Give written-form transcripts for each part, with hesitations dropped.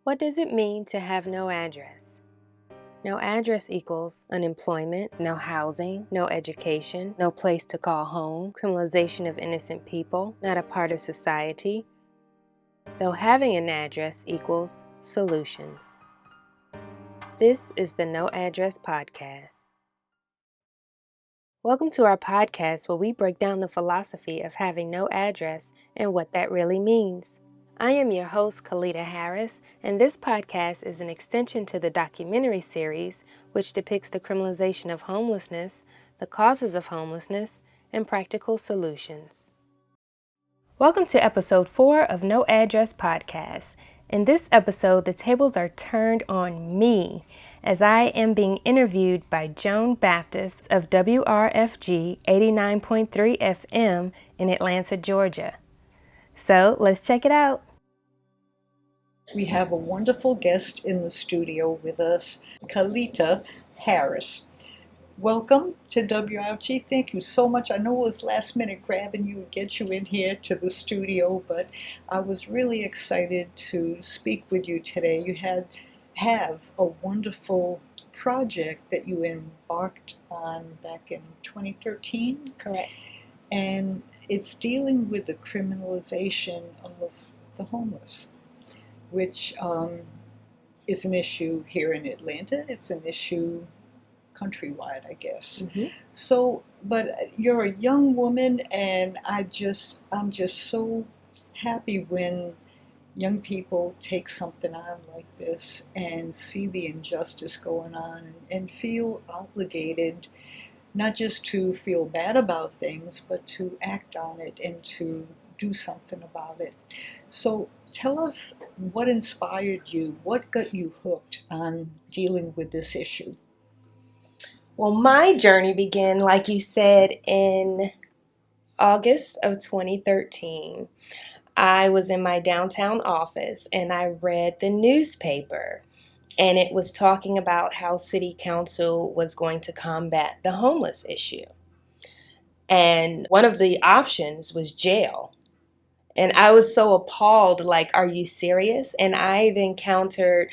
What does it mean to have no address? No address equals unemployment, no housing, no education, no place to call home, criminalization of innocent people, not a part of society. Though having an address equals solutions. This is the No Address Podcast. Welcome to our podcast where we break down the philosophy of having no address and what that really means. I am your host, Kalita Harris, and this podcast is an extension to the documentary series which depicts the criminalization of homelessness, the causes of homelessness, and practical solutions. Welcome to episode 4 of No Address Podcast. In this episode, the tables are turned on me as I am being interviewed by Joan Baptist of WRFG 89.3 FM in Atlanta, Georgia. So let's check it out. We have a wonderful guest in the studio with us, Kalita Harris. Welcome to WRFG. Thank you so much. I know it was last minute grabbing you and get you in here to the studio, but I was really excited to speak with you today. You have a wonderful project that you embarked on back in 2013. Correct. And it's dealing with the criminalization of the homeless, which is an issue here in Atlanta. It's an issue countrywide, I guess. Mm-hmm. So, but you're a young woman, and I'm just so happy when young people take something on like this and see the injustice going on and feel obligated, not just to feel bad about things, but to act on it and to do something about it. So tell us what inspired you, what got you hooked on dealing with this issue? Well, my journey began, like you said, in August of 2013. I was in my downtown office and I read the newspaper, and it was talking about how City Council was going to combat the homeless issue. And one of the options was jail. And I was so appalled, like, are you serious? And I've encountered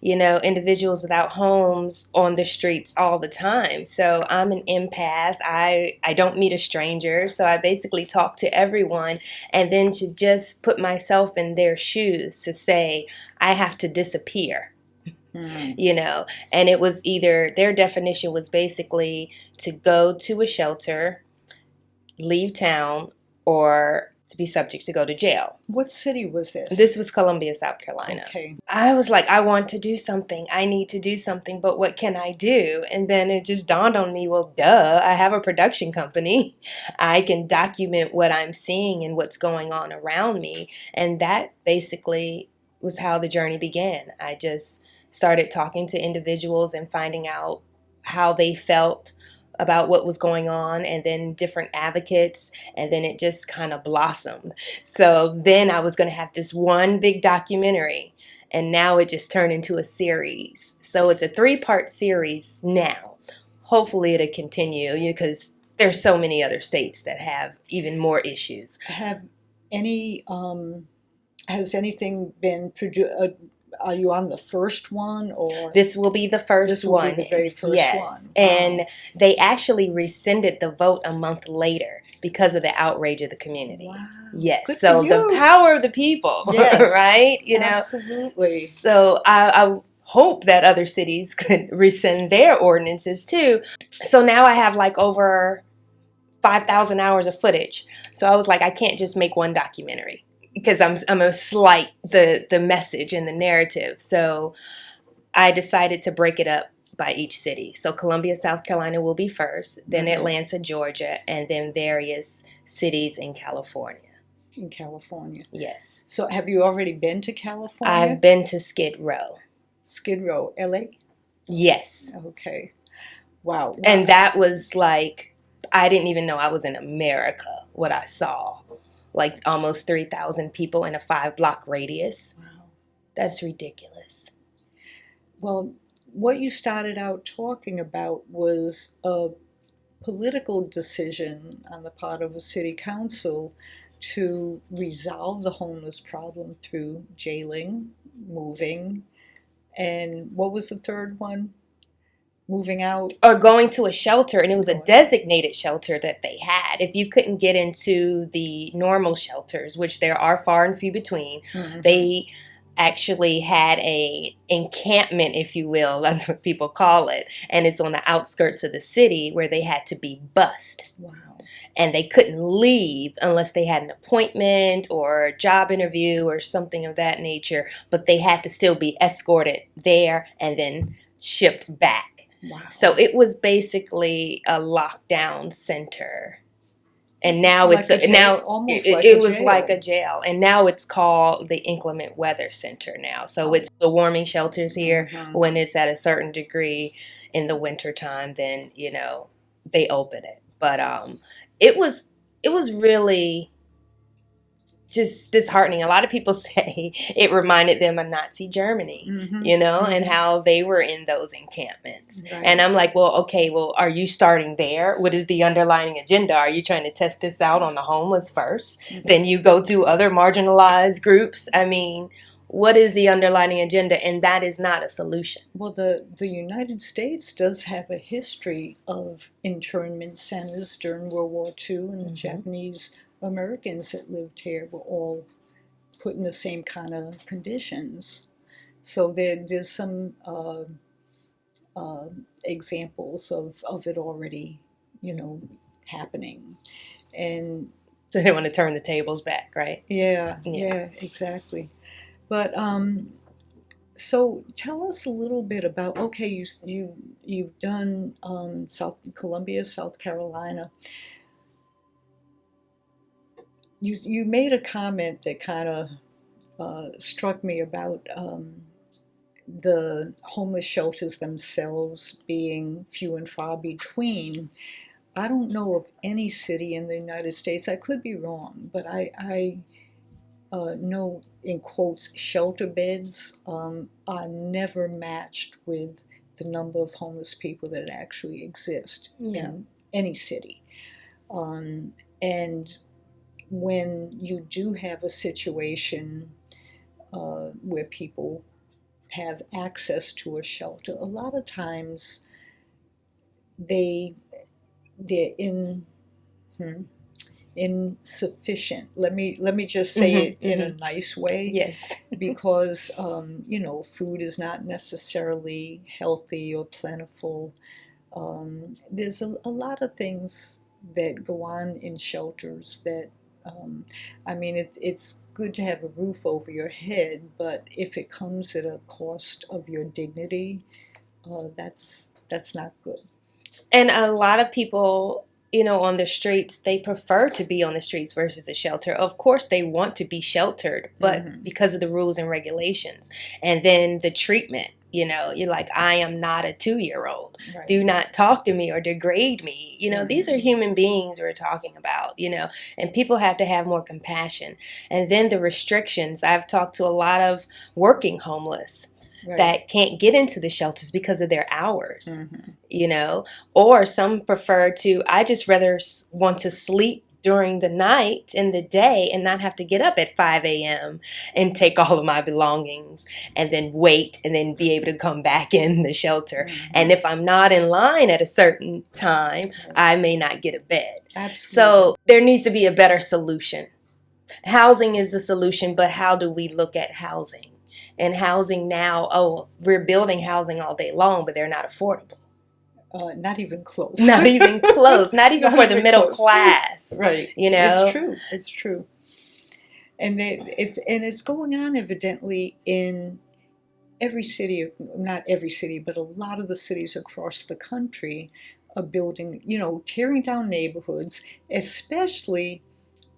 individuals without homes on the streets all the time. So I'm an empath. I don't meet a stranger. So I basically talk to everyone and then to just put myself in their shoes to say, I have to disappear. And it was either their definition was basically to go to a shelter, leave town, or to be subject to go to jail. What city was this? This was Columbia, South Carolina. Okay. I was like, I want to do something. I need to do something, but what can I do? And then it just dawned on me, well, duh, I have a production company. I can document what I'm seeing and what's going on around me. And that basically was how the journey began. I just started talking to individuals and finding out how they felt about what was going on, and then different advocates, and then it just kind of blossomed. So then I was going to have this one big documentary, and now it just turned into a series. So it's a 3-part series now. Hopefully it'll continue because there's so many other states that have even more issues. Has anything been produced? Are you on the first one, or this will be the first this will one? Be the very first yes. one. And they actually rescinded the vote a month later because of the outrage of the community. Wow. Yes. Good so for the you. Power of the people. Yes. Right? Absolutely. So I hope that other cities could rescind their ordinances too. So now I have like over 5,000 hours of footage. So I was like, I can't just make one documentary, because I'm a slight the message and the narrative. So I decided to break it up by each city. So Columbia, South Carolina will be first, then Atlanta, Georgia, and then various cities in California. In California. Yes. So have you already been to California? I've been to Skid Row. Skid Row, LA? Yes. Okay. Wow. And that was like, I didn't even know I was in America, what I saw. Like almost 3,000 people in a 5-block radius. Wow. That's ridiculous. Well, what you started out talking about was a political decision on the part of a city council to resolve the homeless problem through jailing, moving, and what was the third one? Moving out. Or going to a shelter, and it was a Going. designated shelter that they had. If you couldn't get into the normal shelters, which there are far and few between, Mm-hmm. they actually had a encampment, if you will. That's what people call it, and it's on the outskirts of the city where they had to be bussed. Wow. And they couldn't leave unless they had an appointment or a job interview or something of that nature, but they had to still be escorted there and then shipped back. Wow. So it was basically a lockdown center. And now Like it's a jail, now almost it, like it a was jail. like a jail, and now it's called the Inclement Weather Center now. So it's the warming shelters here. Mhm. When it's at a certain degree in the wintertime, then they open it. But it was really just disheartening. A lot of people say it reminded them of Nazi Germany, Mhm. and how they were in those encampments. Right. And I'm like, well, okay, are you starting there? What is the underlying agenda? Are you trying to test this out on the homeless first? Mhm. Then you go to other marginalized groups? I mean, what is the underlying agenda? And that is not a solution. Well, the United States does have a history of internment centers during World War II, and the Mhm. Japanese Americans that lived here were all put in the same kind of conditions. So there's some examples of it already, happening. And So they want to turn the tables back, right? yeah, Yeah. exactly. But so tell us a little bit about, okay, you've done Columbia, South Carolina. You made a comment that kind of struck me about the homeless shelters themselves being few and far between. I don't know of any city in the United States, I could be wrong, but I know, in quotes, shelter beds are never matched with the number of homeless people that actually exist in any city. And when you do have a situation where people have access to a shelter, a lot of times they're insufficient. Let me just say it in a nice way. Yes. Because food is not necessarily healthy or plentiful. There's a lot of things that go on in shelters that it's good to have a roof over your head, but if it comes at a cost of your dignity, that's not good. And a lot of people, on the streets, they prefer to be on the streets versus a shelter. Of course, they want to be sheltered, but because of the rules and regulations. And then the treatment, you're like, I am not a 2-year-old. Right. Do not talk to me or degrade me. These are human beings we're talking about, and people have to have more compassion. And then the restrictions. I've talked to a lot of working homeless. Right. That can't get into the shelters because of their hours, or some prefer to, I just rather want to sleep during the night and the day and not have to get up at 5 a.m. and take all of my belongings and then wait and then be able to come back in the shelter. And if I'm not in line at a certain time, I may not get a bed. Absolutely. So there needs to be a better solution. Housing is the solution, but how do we look at housing? And housing now, we're building housing all day long, but they're not affordable. Not even close. Not even close. Not even for the middle class. Right. It's true. And it's going on evidently in every city, not every city, but a lot of the cities across the country are building, tearing down neighborhoods, especially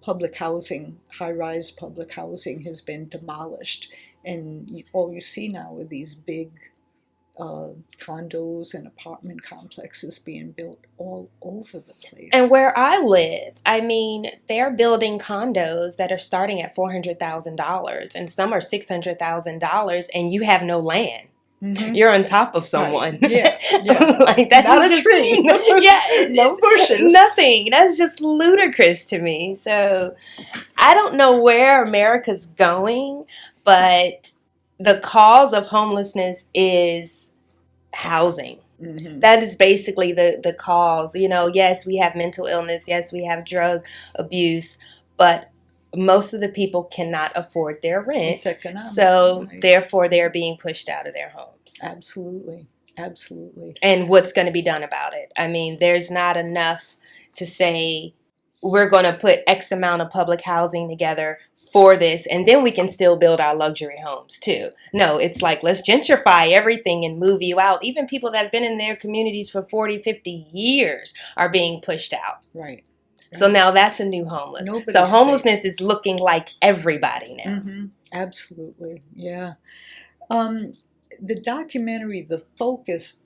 public housing. High-rise public housing has been demolished. And all you see now are these big condos and apartment complexes being built all over the place. And where I live, they're building condos that are starting at $400,000, and some are $600,000, and you have no land. Mm-hmm. You're on top of someone. Right. Yeah. Like that's not just, a tree. Yeah. No bushes. Nothing. That's just ludicrous to me. So I don't know where America's going, but the cause of homelessness is housing. Mm-hmm. That is basically the cause. Yes, we have mental illness. Yes, we have drug abuse, but most of the people cannot afford their It's rent. economic, So right? therefore, they're being pushed out of their homes. Absolutely. Absolutely. And what's going to be done about it? I mean, there's not enough to say we're going to put X amount of public housing together for this, and then we can still build our luxury homes too. No, it's like, let's gentrify everything and move you out. Even people that have been in their communities for 40, 50 years are being pushed out. Right. So now that's a new homeless. Nobody's So safe. homelessness is looking like everybody now. Mm-hmm. Absolutely. Yeah. The documentary, the focus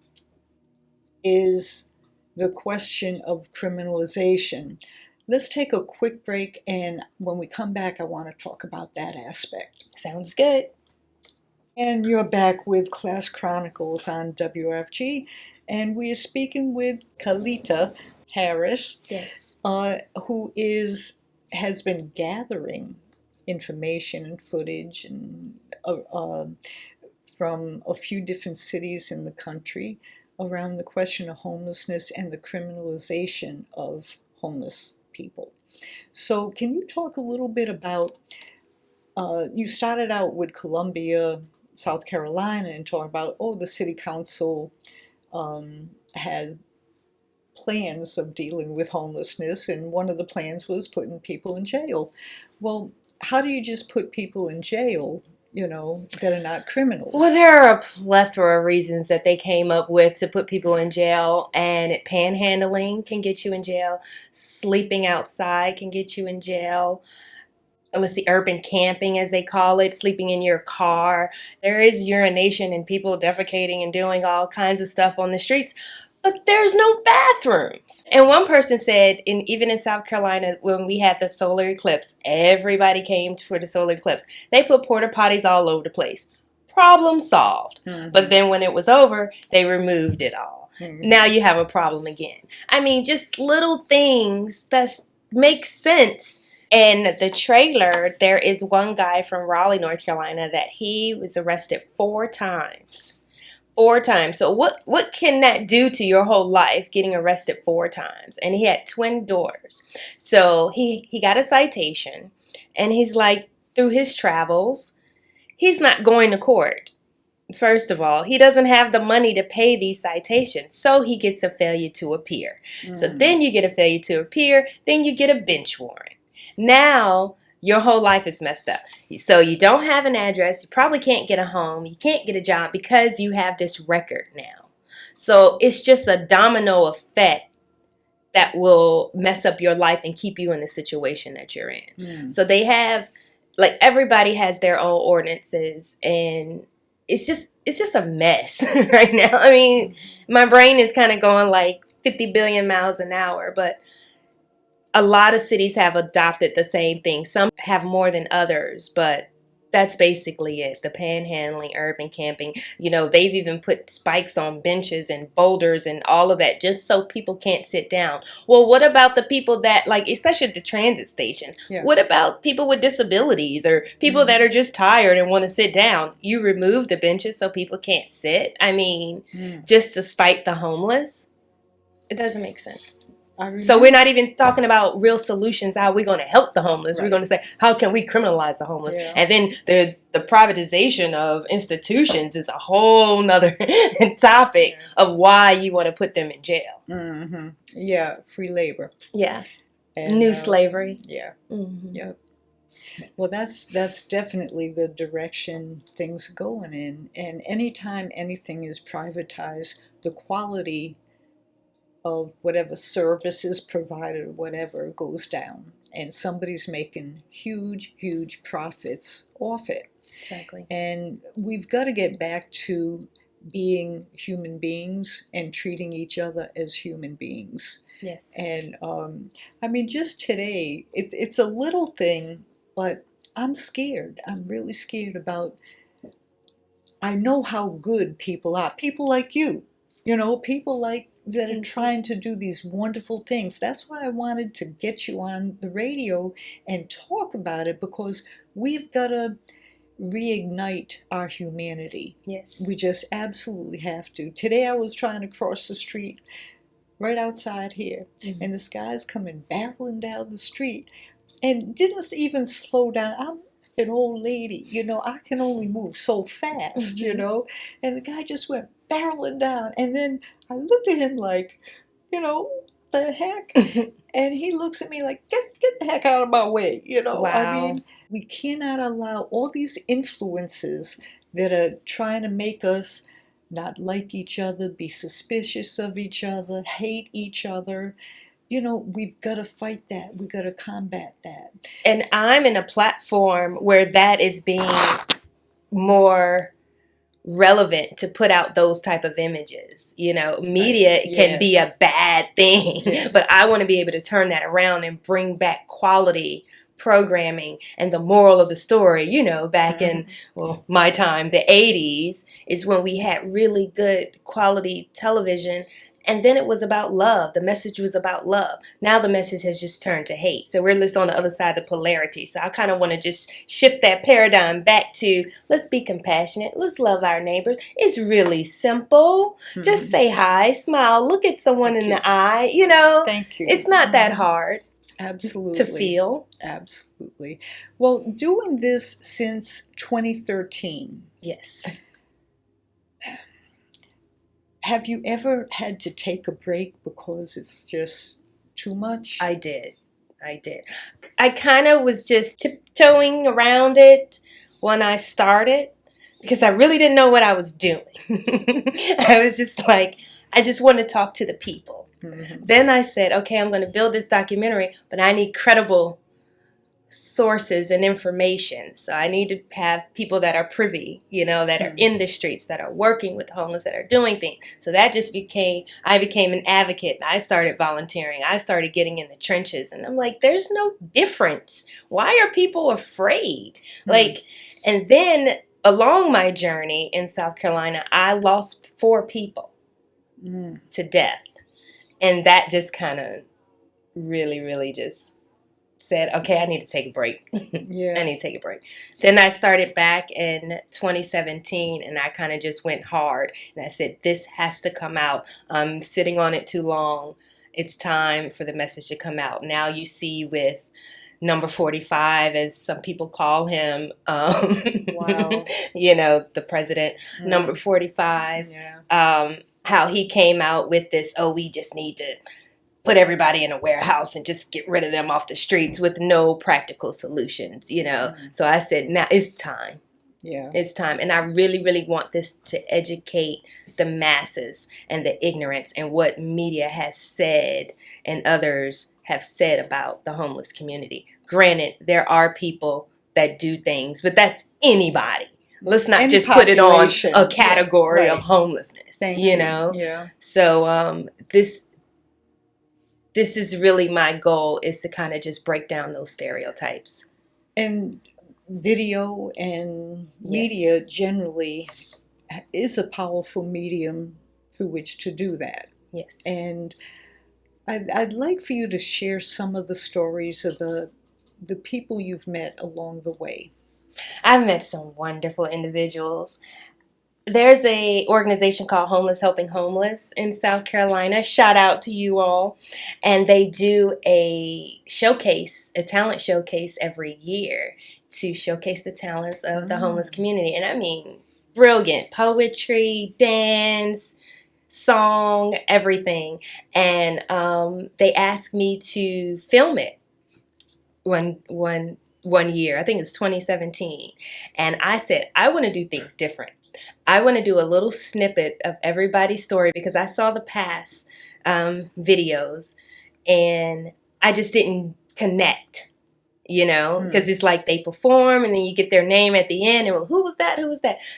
is the question of criminalization. Let's take a quick break, and when we come back, I want to talk about that aspect. Sounds good. And you're back with Class Chronicles on WRFG, and we are speaking with Kalita Harris, Yes. who has been gathering information and footage and from a few different cities in the country around the question of homelessness and the criminalization of homeless people. So can you talk a little bit about, you started out with Columbia, South Carolina, and talking about, the city council had plans of dealing with homelessness, and one of the plans was putting people in jail. Well, how do you just put people in jail, that are not criminals? Well, there are a plethora of reasons that they came up with to put people in jail, and panhandling can get you in jail. Sleeping outside can get you in jail. Let's see, urban camping, as they call it, sleeping in your car. There is urination and people defecating and doing all kinds of stuff on the streets, but there's no bathrooms. And one person said, even in South Carolina, when we had the solar eclipse, everybody came for the solar eclipse. They put porta potties all over the place. Problem solved. Mm-hmm. But then when it was over, they removed it all. Mm-hmm. Now you have a problem again. I mean, just little things that make sense. In the trailer, there is one guy from Raleigh, North Carolina, that he was arrested 4 times. 4 times. So what can that do to your whole life, getting arrested 4 times? And he had twin daughters. So he got a citation, and he's like, through his travels, he's not going to court. First of all, he doesn't have the money to pay these citations, so he gets a failure to appear. So then you get a failure to appear, then you get a bench warrant. Now, your whole life is messed up. So you don't have an address. You probably can't get a home. You can't get a job because you have this record now. So it's just a domino effect that will mess up your life and keep you in the situation that you're in. Mm. So they have, like, everybody has their own ordinances, and it's just a mess right now. I mean, my brain is kind of going like 50 billion miles an hour, but a lot of cities have adopted the same thing. Some have more than others, but that's basically it. The panhandling, urban camping. They've even put spikes on benches and boulders and all of that just so people can't sit down. Well, what about the people that, like, especially at the transit stations? Yeah. What about people with disabilities or people that are just tired and want to sit down? You remove the benches so people can't sit. I mean, just to spite the homeless? It doesn't make sense. So we're not even talking about real solutions, how we're going to help the homeless. Right. We're going to say, how can we criminalize the homeless? Yeah. And then the privatization of institutions is a whole nother topic of why you want to put them in jail. Mm-hmm. Yeah, free labor. Yeah. And, new slavery. Yeah. Mm-hmm. Yeah. Well, that's definitely the direction things are going in. And anytime anything is privatized, the quality of whatever services provided or whatever goes down, and somebody's making huge profits off it. Exactly. And we've got to get back to being human beings and treating each other as human beings. Yes. And I mean, just today, it's a little thing, but I'm scared. I'm really scared about, I know how good people are. People like you, people like that are trying to do these wonderful things. That's why I wanted to get you on the radio and talk talk about it because we've got to reignite our humanity. Yes. We just absolutely have to. Today I was trying to cross the street right outside here, and this guy's coming barreling down the street and didn't even slow down. I'm an old lady, I can only move so fast, and the guy just went barreling down. And then I looked at him like, the heck? And he looks at me like, get the heck out of my way, I Wow. mean, we cannot allow all these influences that are trying to make us not like each other, be suspicious of each other, hate each other. We've got to fight that. We've got to combat that. And I'm in a platform where that is being more relevant to put out those type of images. Media can be a Yes. bad thing, Yes. but I want to be able to turn that around and bring back quality programming. And the moral of the story, back in my time, the 80s, is when we had really good quality television. And then it was about love. The message was about love. Now the message has just turned to hate. So we're just on the other side of the polarity. So I kind of want to just shift that paradigm back to, let's be compassionate. Let's love our neighbors. It's really simple. Just say hi, smile, look at someone in the eye. Thank you. It's not that hard. Absolutely. To feel. Absolutely. Well, doing this since 2013. Yes. Have you ever had to take a break because it's just too much? I did. I kind of was just tiptoeing around it when I started because I really didn't know what I was doing. I was just like, I just want to talk to the people. Then I said, okay, I'm going to build this documentary, but I need credible sources and information. So I need to have people that are privy, that are in the streets, that are working with the homeless, that are doing things. So that just I became an advocate. I started volunteering. I started getting in the trenches. And I'm like, there's no difference. Why are people afraid? And then along my journey in South Carolina, I lost 4 people to death. And that just kind of really, really just said, okay, I need to take a break. Yeah. I need to take a break. Then I started back in 2017 and I kind of just went hard. And I said, this has to come out. I'm sitting on it too long. It's time for the message to come out. Now you see with number 45, as some people call him, Wow. The president, number 45, how he came out with this, we just need to put everybody in a warehouse and just get rid of them off the streets with no practical solutions, So I said, now it's time. Yeah. It's time. And I really, really want this to educate the masses and the ignorance and what media has said and others have said about the homeless community. Granted, there are people that do things, but that's anybody. Let's not just put it on a category of homelessness, Thank you. Yeah. So this is really my goal, is to kind of just break down those stereotypes. And video and media generally is a powerful medium through which to do that. Yes. And I'd like for you to share some of the stories of the people you've met along the way. I've met some wonderful individuals. There's a organization called Homeless Helping Homeless in South Carolina. Shout out to you all. And they do a talent showcase every year to showcase the talents of the homeless community. And I mean, brilliant poetry, dance, song, everything. And they asked me to film it one year. I think it was 2017. And I said, I want to do things different. I want to do a little snippet of everybody's story because I saw the past videos and I just didn't connect, because it's like they perform and then you get their name at the end and, well, who was that?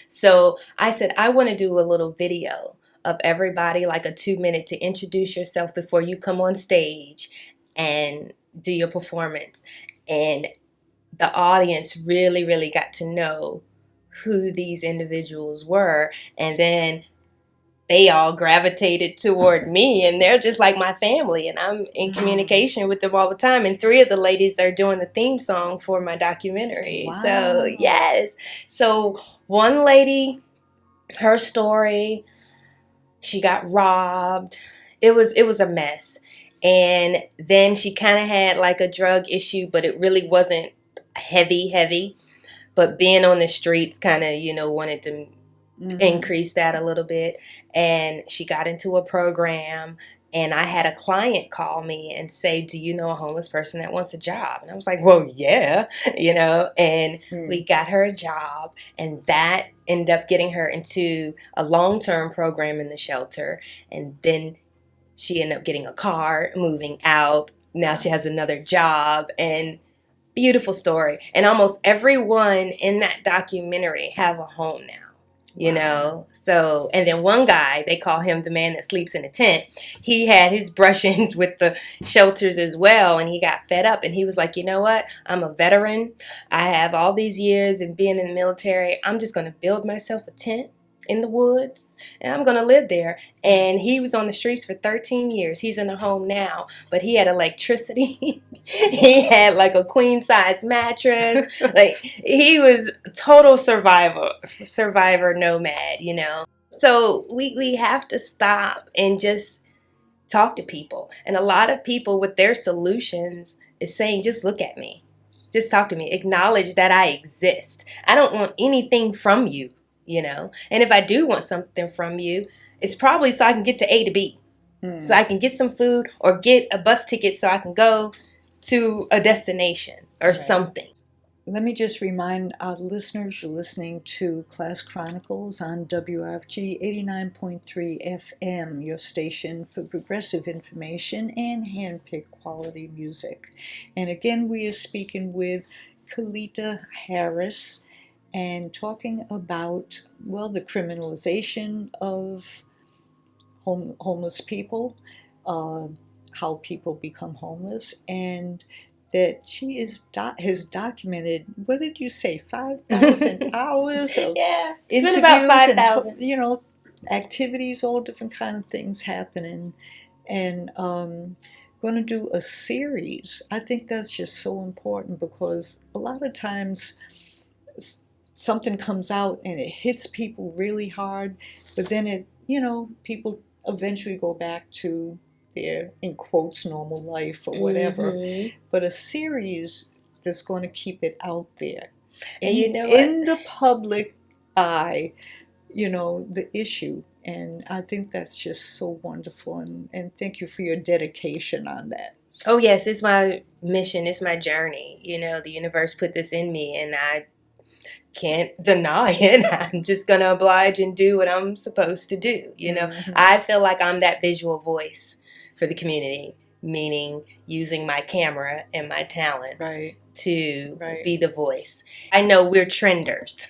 So I said, I want to do a little video of everybody, like a 2-minute, to introduce yourself before you come on stage and do your performance. And the audience really, really got to know who these individuals were. And then they all gravitated toward me, and they're just like my family, and I'm in Mm. communication with them all the time. And three of the ladies are doing the theme song for my documentary. Wow. So yes. So one lady, her story, she got robbed. It was a mess. And then she kind of had like a drug issue, but it really wasn't heavy. But being on the streets kind of, wanted to increase that a little bit. And she got into a program, and I had a client call me and say, do you know a homeless person that wants a job? And I was like, well, yeah, and we got her a job, and that ended up getting her into a long-term program in the shelter. And then she ended up getting a car, moving out. Now she has another job, and beautiful story. And almost everyone in that documentary have a home now. So, and then one guy, they call him the man that sleeps in a tent. He had his brush-ins with the shelters as well, and he got fed up, and he was like, you know what, I'm a veteran, I have all these years of being in the military, I'm just going to build myself a tent in the woods, and I'm going to live there. And he was on the streets for 13 years. He's in a home now, but he had electricity. He had like a queen size mattress. Like, he was a total survivor nomad, So we have to stop and just talk to people. And a lot of people with their solutions is saying, just look at me. Just talk to me. Acknowledge that I exist. I don't want anything from you. And if I do want something from you, it's probably so I can get to A to B. So I can get some food or get a bus ticket so I can go to a destination or something. Let me just remind our listeners, you're listening to Class Chronicles on WRFG 89.3 FM, your station for progressive information and hand-picked quality music. And again, we are speaking with Kalita Harris, and talking about, the criminalization of homeless people, how people become homeless, and that she has documented, what did you say, 5,000 hours of Yeah, it's interviews been about 5,000. and activities, all different kind of things happening, and going to do a series. I think that's just so important, because a lot of times something comes out and it hits people really hard, but then people eventually go back to their, in quotes, normal life or whatever. But a series that's going to keep it out there in the public eye, the issue. And I think that's just so wonderful, and thank you for your dedication on that. Oh yes, it's my mission, it's my journey. The universe put this in me, and I can't deny it. I'm just going to oblige and do what I'm supposed to do. I feel like I'm that visual voice for the community, meaning using my camera and my talents to be the voice. I know we're trenders.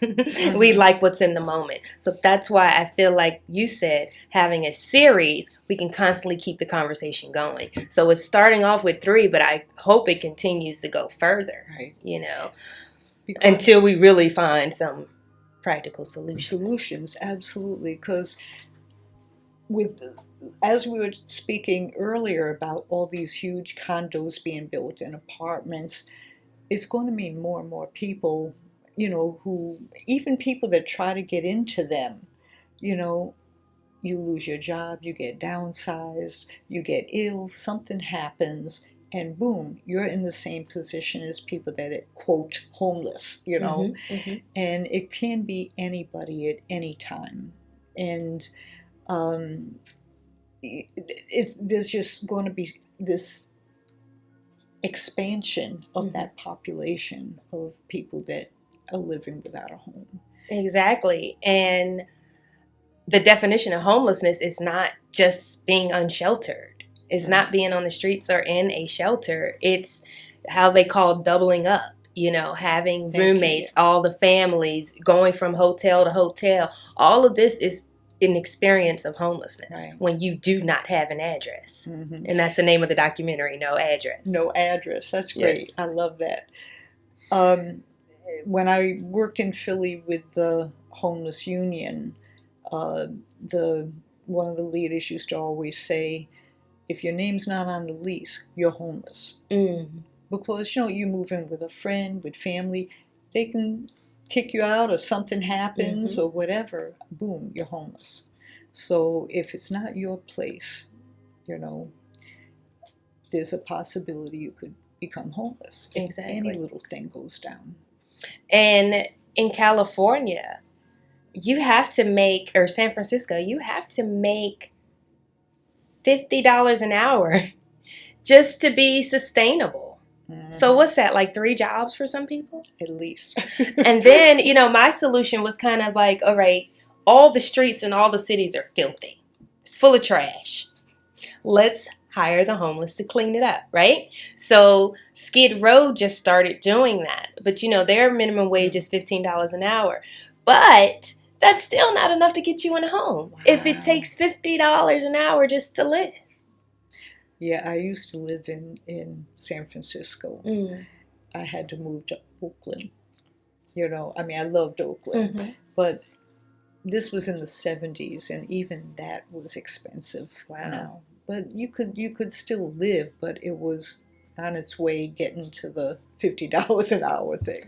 We like what's in the moment. So that's why I feel like you said, having a series, we can constantly keep the conversation going. So it's starting off with 3, but I hope it continues to go further, until we really find some practical solutions. Absolutely. Because as we were speaking earlier about all these huge condos being built and apartments, it's going to mean more and more people, who, even people that try to get into them, you lose your job, you get downsized, you get ill, something happens, and boom, you're in the same position as people that are, quote, homeless, and it can be anybody at any time. And there's just going to be this expansion of that population of people that are living without a home. Exactly. And the definition of homelessness is not just being unsheltered. It's not being on the streets or in a shelter. It's how they call doubling up, having roommates, all the families, going from hotel to hotel. All of this is an experience of homelessness when you do not have an address. And that's the name of the documentary, No Address. No Address. That's great. Yes. I love that. When I worked in Philly with the Homeless Union, the one of the leaders used to always say, if your name's not on the lease, you're homeless. Mm. Because, you move in with a friend, with family, they can kick you out or something happens Mm-hmm. or whatever, boom, you're homeless. So if it's not your place, there's a possibility you could become homeless if any Exactly. little thing goes down. And in California, you have to make, or San Francisco, you have to make $50 an hour just to be sustainable. So what's that, like 3 jobs for some people? At least. And then, my solution was kind of like, all right, all the streets in all the cities are filthy. It's full of trash. Let's hire the homeless to clean it up, right? So Skid Row just started doing that. But, their minimum wage is $15 an hour. But that's still not enough to get you in a home. Wow. If it takes $50 an hour just to live. Yeah, I used to live in San Francisco. Mm. I had to move to Oakland. I loved Oakland, Mm-hmm. but this was in the 70s, and even that was expensive. Wow. Now. But you could still live, but it was on its way getting to the $50 an hour thing.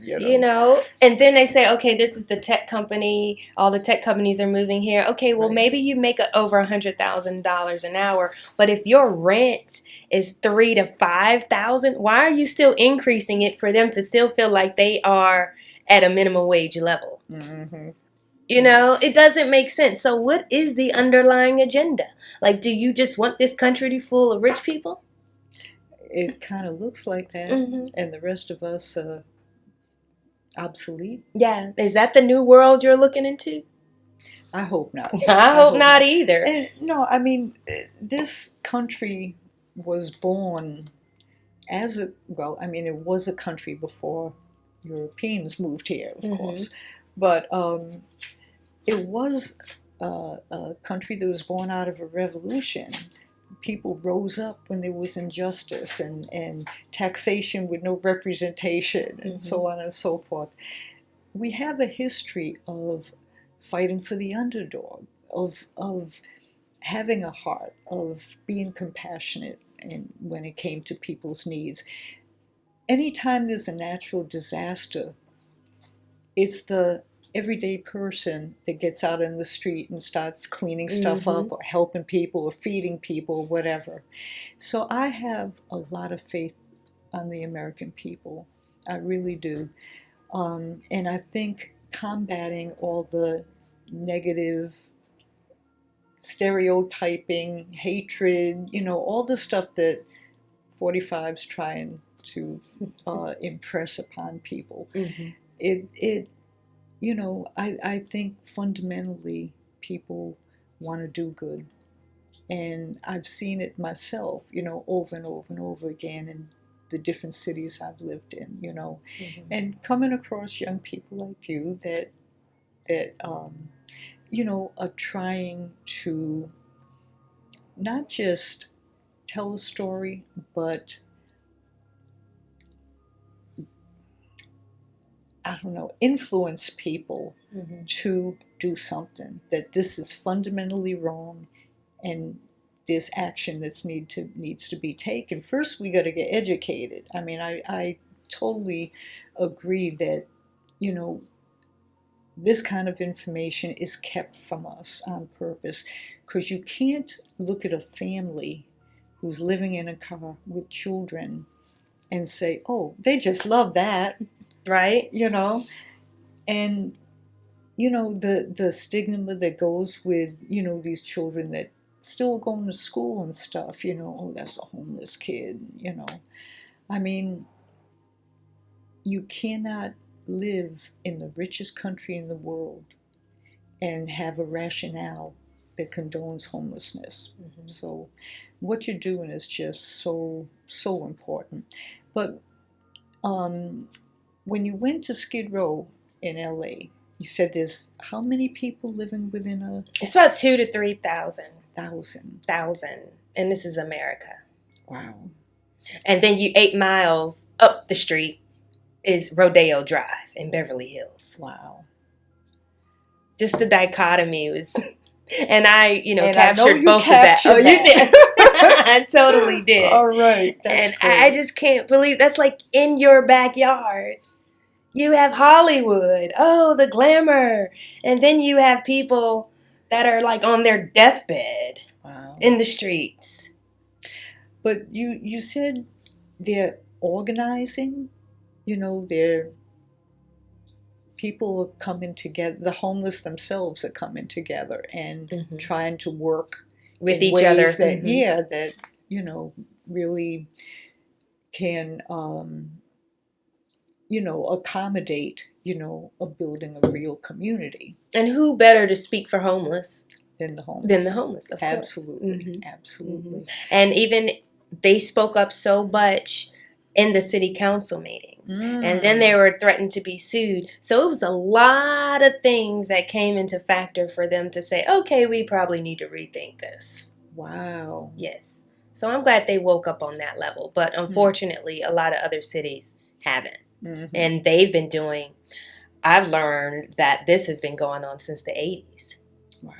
And then they say, okay, this is the tech company. All the tech companies are moving here. Okay, well, Right. maybe you make over $100,000 an hour, but if your rent is $3,000 to $5,000, why are you still increasing it for them to still feel like they are at a minimum wage level? Mm-hmm. It doesn't make sense. So what is the underlying agenda? Like, do you just want this country to be full of rich people? It kind of looks like that, Mm-hmm. and the rest of us obsolete. Yeah. Is that the new world you're looking into? I hope not. I hope not either. And, no, this country was born it was a country before Europeans moved here, of course, but it was a country that was born out of a revolution. People rose up when there was injustice and taxation with no representation and so on and so forth. We have a history of fighting for the underdog, of having a heart, of being compassionate when it came to people's needs. Anytime there's a natural disaster, it's the everyday person that gets out in the street and starts cleaning stuff up or helping people or feeding people or whatever. So I have a lot of faith on the American people. I really do. And I think combating all the negative stereotyping, hatred, all the stuff that 45's trying to impress upon people. I think fundamentally people want to do good. And I've seen it myself, over and over and over again in the different cities I've lived in, and coming across young people like you that are trying to not just tell a story, but influence people to do something, that this is fundamentally wrong and there's action that needs to be taken. First, we got to get educated. I totally agree that, this kind of information is kept from us on purpose, because you can't look at a family who's living in a car with children and say, oh, they just love that. Right. And the stigma that goes with these children that still going to school and stuff, oh, that's a homeless kid. You cannot live in the richest country in the world and have a rationale that condones homelessness. So what you're doing is just so important. But when you went to Skid Row in LA, you said there's how many people living within a... It's about 2,000 to 3,000. Thousand. And this is America. Wow. And then 8 miles up the street is Rodeo Drive in Beverly Hills. Wow. Just the dichotomy was And I, And I know captured you both of that. Oh, captured you did. that. I totally did. All right, that's And I great. just can't believe that's like in your backyard. You have Hollywood. Oh, the glamour. And then you have people that are like on their deathbed Wow. in the streets. But you said they're organizing, they're people are coming together, the homeless themselves are coming together and Mm-hmm. trying to work With in each other. ways that, Mm-hmm. that, really can, accommodate, a building a real community And who better to speak for homeless than the than the homeless. homeless, of Absolutely, course. Mm-hmm. absolutely. Mm-hmm. And even they spoke up so much in the city council meetings. And then they were threatened to be sued. So it was a lot of things that came into factor for them to say, okay, we probably need to rethink this. Wow. Yes. So I'm glad they woke up on that level. But unfortunately, a lot of other cities haven't. Mm-hmm. And they've been doing, I've learned that this has been going on since the 80s. Wow.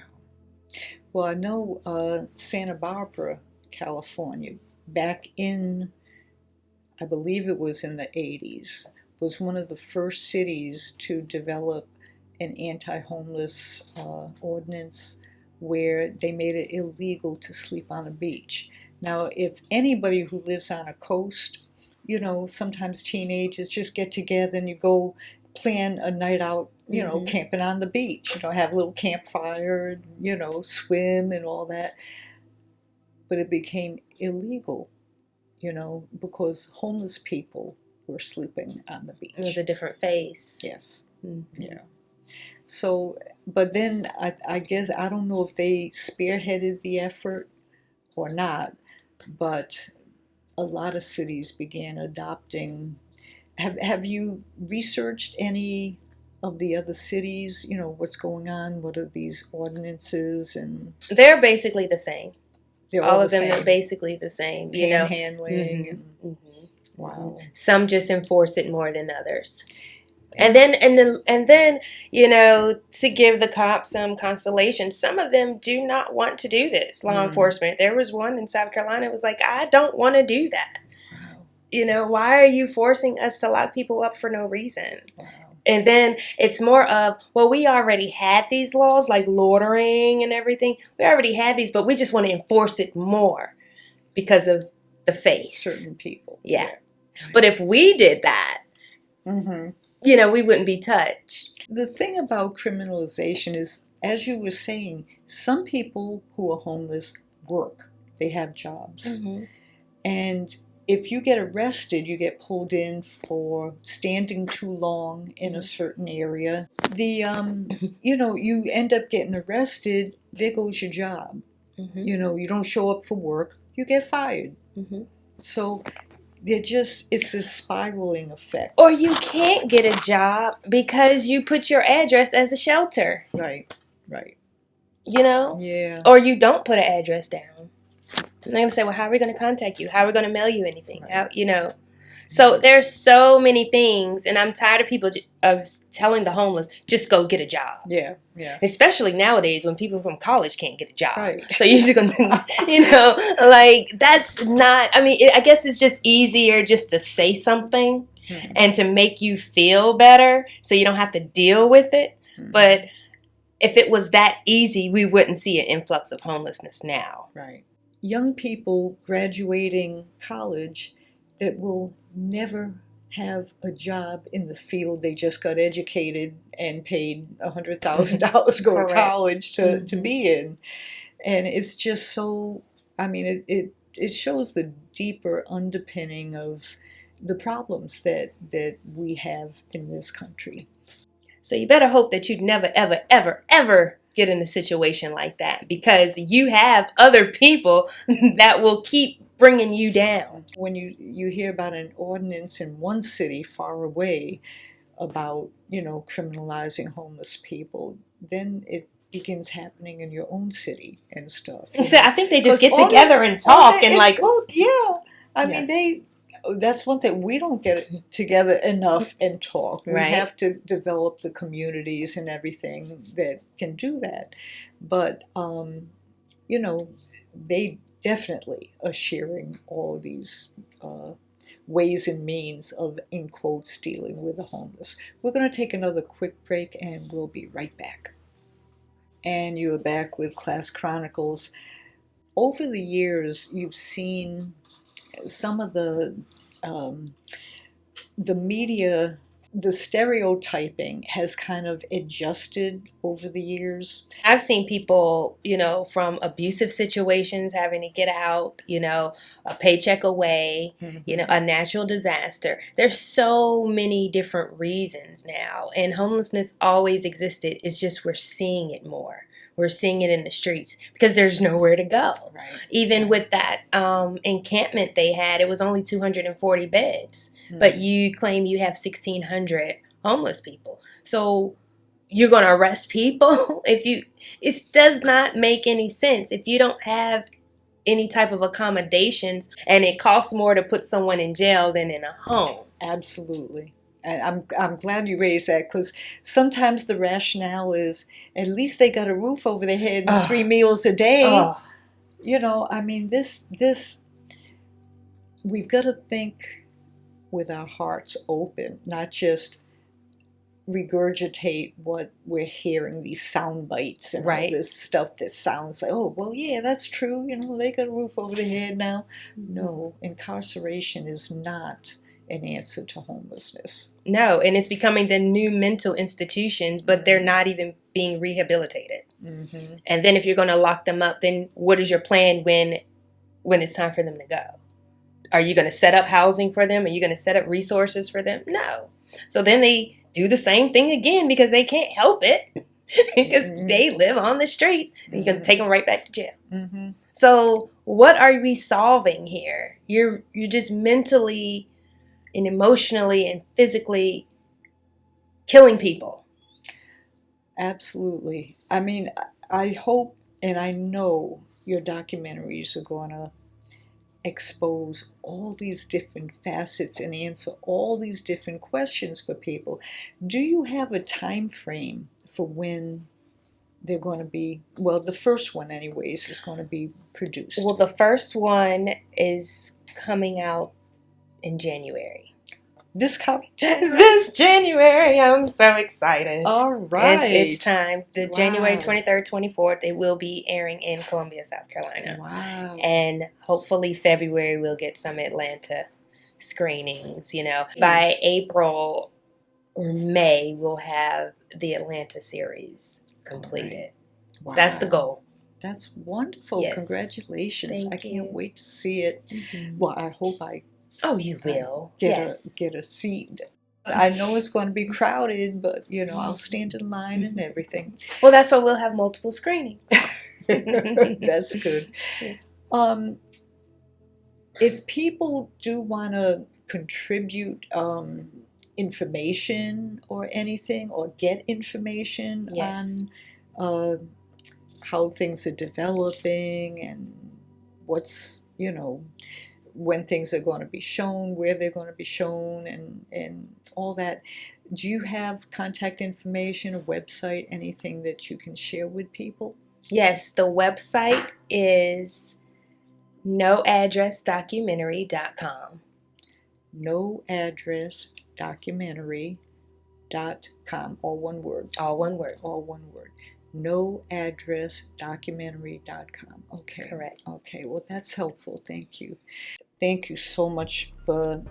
Well, I know Santa Barbara, California, back in, I believe it was in the 80s, was one of the first cities to develop an anti-homeless ordinance where they made it illegal to sleep on a beach. Now, if anybody who lives on a coast, sometimes teenagers just get together and you go plan a night out, camping on the beach, have a little campfire, swim and all that. But it became illegal, because homeless people were sleeping on the beach. It was a different face. Yes. Mm-hmm. Yeah. So, but then I guess, I don't know if they spearheaded the effort or not, but a lot of cities began adopting. Have you researched any of the other cities? What's going on? What are these ordinances? And they're basically the same. they're all all of the them are same. basically the same. Panhandling. Mm-hmm. And, Mm-hmm. wow. Some just enforce it more than others. And then to give the cops some consolation, some of them do not want to do this. Law enforcement. There was one in South Carolina that was like, I don't want to do that. Wow. Why are you forcing us to lock people up for no reason? Wow. And then it's more of, well, we already had these laws like loitering and everything. We already had these, but we just want to enforce it more because of the face. Certain people. Yeah. But if we did that, we wouldn't be touched. The thing about criminalization is, as you were saying, some people who are homeless work. They have jobs. And if you get arrested, you get pulled in for standing too long in a certain area. You end up getting arrested, there goes your job. You don't show up for work, you get fired. So it's a spiraling effect. Or you can't get a job because you put your address as a shelter. Right. Yeah. Or you don't put an address down. And they're going to say, well, how are we going to contact you? How are we going to mail you anything? Right. So there's so many things, and I'm tired of people of telling the homeless, just go get a job. Yeah. Especially nowadays when people from college can't get a job. Right. So you're just going to, that's not, I guess it's just easier just to say something and to make you feel better so you don't have to deal with it. But if it was that easy, we wouldn't see an influx of homelessness now. Right. Young people graduating college that will never have a job in the field they just got educated and paid $100,000 to go to college to be in. And it's just so, it shows the deeper underpinning of the problems that we have in this country. So you better hope that you'd never, ever, ever, ever get in a situation like that, because you have other people that will keep bringing you down. When you hear about an ordinance in one city far away about, criminalizing homeless people, then it begins happening in your own city and stuff. So I think they just get together and talk and I mean, that's one thing. We don't get together enough and talk. We Right. have to develop the communities and everything that can do that. But, you know, they definitely are sharing all these ways and means of, in quotes, dealing with the homeless. We're going to take another quick break and we'll be right back. And you are back with Class Chronicles. Over the years, you've seen some of the media, the stereotyping has kind of adjusted over the years. I've seen people, from abusive situations having to get out, a paycheck away, a natural disaster. There's so many different reasons now. And homelessness always existed. It's just we're seeing it more. We're seeing it in the streets because there's nowhere to go. Right. Even with that encampment they had, it was only 240 beds. But you claim you have 1,600 homeless people. So you're going to arrest people? It does not make any sense. If you don't have any type of accommodations and it costs more to put someone in jail than in a home. Absolutely. And I'm glad you raised that, because sometimes the rationale is at least they got a roof over their head and 3 meals a day. I mean, this we've got to think with our hearts open, not just regurgitate what we're hearing, these sound bites and all this stuff that sounds like, oh, well, yeah, that's true. They got a roof over their head now. No, incarceration is not an answer to homelessness. No, and it's becoming the new mental institutions, but they're not even being rehabilitated. Mm-hmm. And then if you're going to lock them up, then what is your plan when it's time for them to go? Are you going to set up housing for them? Are you going to set up resources for them? No. So then they do the same thing again because they can't help it because they live on the streets. And you're going to take them right back to jail. Mm-hmm. So what are we solving here? You're just mentally and emotionally and physically killing people. Absolutely. I mean, I hope and I know your documentaries are going to expose all these different facets and answer all these different questions for people. Do you have a time frame for when they're going to be, well, the first one anyways is going to be produced? Well, the first one is coming out in January. This January, I'm so excited. All right. It's time. January 23rd, 24th, it will be airing in Columbia, South Carolina. Wow. And hopefully February we'll get some Atlanta screenings, By April or May we'll have the Atlanta series completed. Right. Wow. That's the goal. That's wonderful. Yes. Congratulations. Thank you. Can't wait to see it. Mm-hmm. Well, I hope Oh, you will. Get a seat. I know it's going to be crowded, but I'll stand in line and everything. Well, that's why we'll have multiple screenings. That's good. If people do want to contribute information or anything, or get information on how things are developing and what's when things are going to be shown, where they're going to be shown, and all that. Do you have contact information, a website, anything that you can share with people? Yes, the website is noaddressdocumentary.com. noaddressdocumentary.com. All one word. All one word. All one word. noaddressdocumentary.com. Okay. Correct. Okay, well, that's helpful. Thank you. Thank you so much for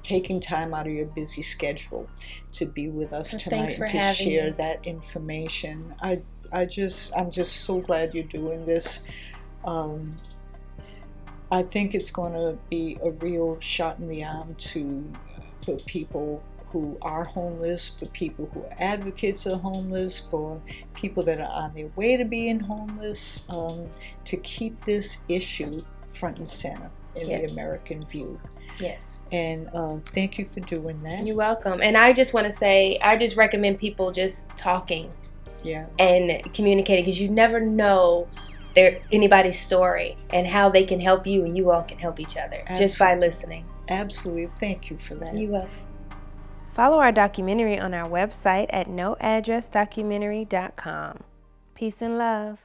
taking time out of your busy schedule to be with us tonight and to share that information. I'm just so glad you're doing this. I think it's going to be a real shot in the arm for people who are homeless, for people who are advocates of homeless, for people that are on their way to being homeless, to keep this issue front and center in the American view. Yes. And thank you for doing that. You're welcome. And I just want to say, I just recommend people just talking and communicating, because you never know anybody's story and how they can help you and you all can help each other just by listening. Absolutely. Thank you for that. You're welcome. Follow our documentary on our website at noaddressdocumentary.com. Peace and love.